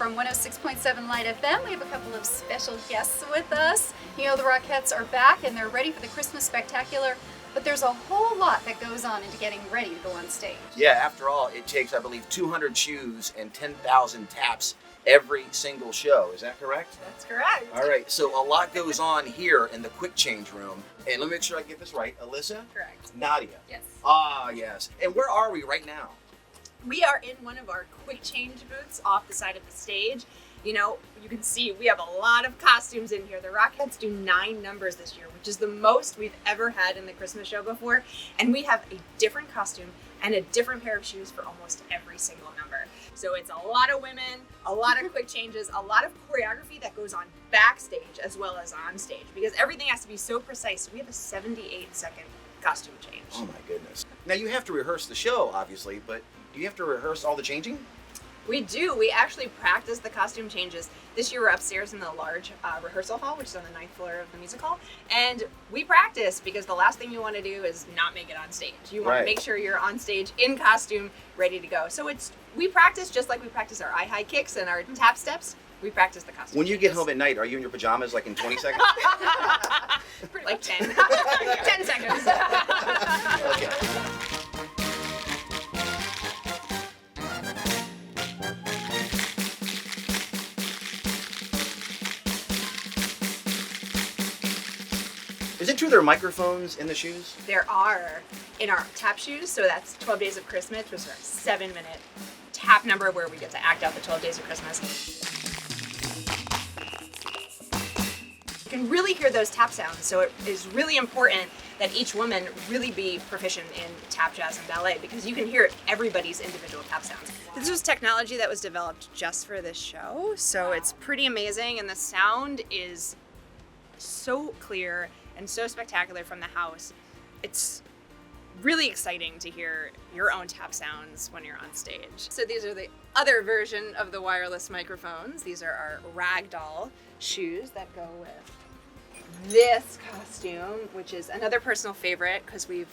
from 106.7 Light FM. We have a couple of special guests with us. You know, the Rockettes are back and they're ready for the Christmas Spectacular, but there's a whole lot that goes on into getting ready to go on stage. Yeah, after all, it takes, I believe, 200 shoes and 10,000 taps every single show. Is that correct? That's correct. All right, so a lot goes on here in the quick change room. And let me make sure I get this right. Alyssa? Correct. Nadia? Yes. Ah, yes. And where are we right now? We are in one of our quick change booths off the side of the stage. You know, you can see we have a lot of costumes in here. The Rockettes do 9 numbers this year, which is the most we've ever had in the Christmas show before. And we have a different costume and a different pair of shoes for almost every single number. So it's a lot of women, a lot of quick changes, a lot of choreography that goes on backstage as well as on stage because everything has to be so precise. We have a 78-second costume change. Oh my goodness. Now you have to rehearse the show, obviously, but do you have to rehearse all the changing? We do. We actually practice the costume changes. This year we're upstairs in the large rehearsal hall, which is on the 9th floor of the music hall. And we practice because the last thing you want to do is not make it on stage. You want to make sure you're on stage in costume, ready to go. So we practice just like we practice our high kicks and our tap steps. We practice the costume When you get home at night, are you in your pajamas like in 20 seconds? like 10. 10 seconds. Okay. Is it true there are microphones in the shoes? There are in our tap shoes, so that's 12 Days of Christmas, which is our 7-minute tap number where we get to act out the 12 Days of Christmas. You can really hear those tap sounds, so it is really important that each woman really be proficient in tap, jazz, and ballet because you can hear everybody's individual tap sounds. This was technology that was developed just for this show, so it's pretty amazing, and the sound is so clear and so spectacular from the house. It's really exciting to hear your own tap sounds when you're on stage. So these are the other version of the wireless microphones. These are our ragdoll shoes that go with this costume, which is another personal favorite because we've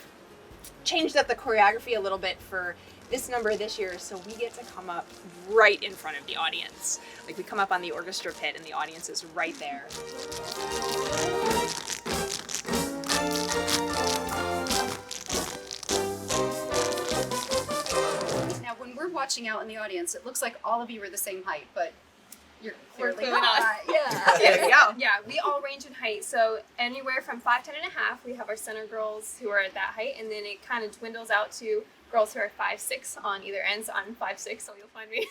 changed up the choreography a little bit for this number this year, so we get to come up right in front of the audience. Like we come up on the orchestra pit and the audience is right there. Now, when we're watching out in the audience, it looks like all of you are the same height, but you're clearly clearly not. not. Yeah. There you go. Yeah, we all range in height. So anywhere from 5'10" and a half, we have our center girls who are at that height, and then it kind of dwindles out to girls who are 5'6" on either end. So I'm 5'6", so you'll find me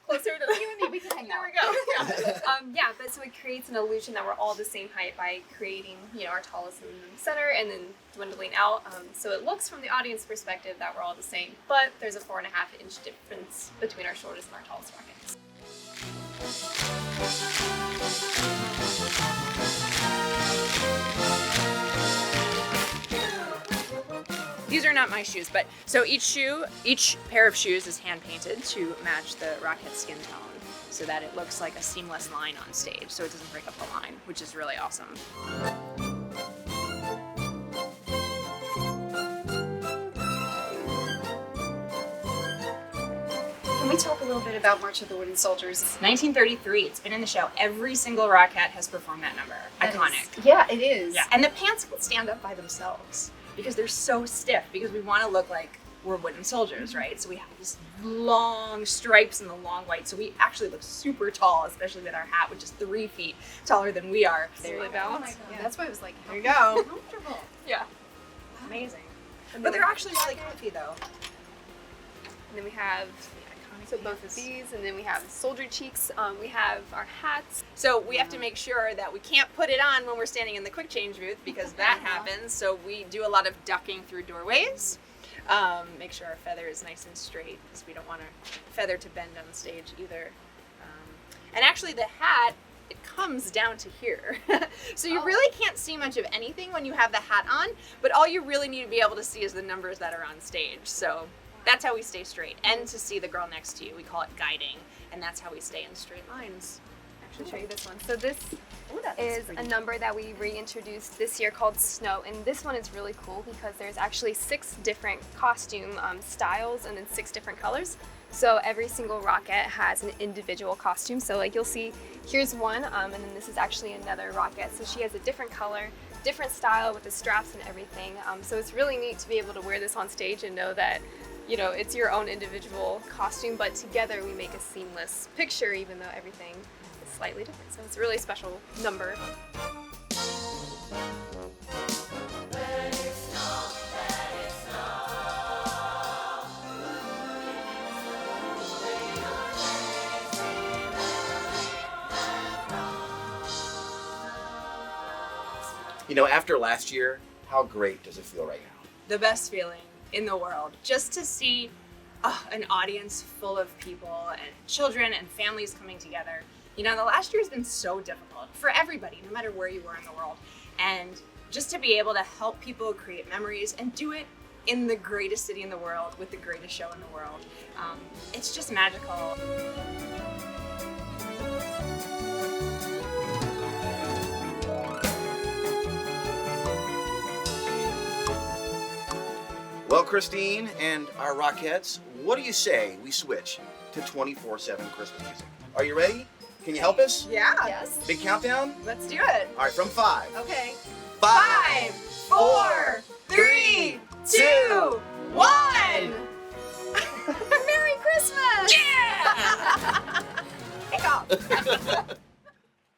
closer to You and me, we can hang There out. we go. Yeah, but so it creates an illusion that we're all the same height by creating, our tallest in the center and then dwindling out. So it looks from the audience perspective that we're all the same, but there's a 4.5-inch difference between our shortest and our tallest Rockettes. These are not my shoes, but so each pair of shoes is hand painted to match the Rockette skin tone so that it looks like a seamless line on stage so it doesn't break up the line, which is really awesome. Can we talk a little bit about March of the Wooden Soldiers? 1933, it's been in the show. Every single Rockette has performed that number. Iconic. Yeah, it is. Yeah, and the pants can stand up by themselves because they're so stiff because we want to look like we're wooden soldiers, right? So we have these long stripes and the long white. So we actually look super tall, especially with our hat, which is 3 feet taller than we are. There you Oh go. my God, that's why I was like, There you go. comfortable. Yeah. Amazing. And But then they're actually really comfy though. And then we have both of these, and then we have soldier cheeks. We have our hats. So we have to make sure that we can't put it on when we're standing in the quick change booth because that happens. So we do a lot of ducking through doorways. Make sure our feather is nice and straight because we don't want our feather to bend on stage either. And actually the hat, it comes down to here. So you really can't see much of anything when you have the hat on, but all you really need to be able to see is the numbers that are on stage. So that's how we stay straight. And to see the girl next to you, we call it guiding, and that's how we stay in straight lines. Actually, show you this one. So this That is pretty a number that we reintroduced this year called Snow, and this one is really cool because there's actually 6 different costume styles and then 6 different colors. So every single rocket has an individual costume. So like you'll see, here's one, and then this is actually another rocket. So she has a different color, different style with the straps and everything. So it's really neat to be able to wear this on stage and know that, you know, it's your own individual costume, but together we make a seamless picture, even though everything is slightly different. So it's a really special number. You know, after last year, how great does it feel right now? The best feeling in the world. Just to see an audience full of people and children and families coming together. You know, the last year has been so difficult for everybody, no matter where you were in the world. And just to be able to help people create memories and do it in the greatest city in the world with the greatest show in the world, it's just magical. Well, Christine and our Rockettes, what do you say we switch to 24/7 Christmas music? Are you ready? Can you help us? Yeah. Yes. Big countdown? Let's do it. All right, from 5. Okay. 5, 4, 3, 2, 1. Merry Christmas! Yeah! Kick off.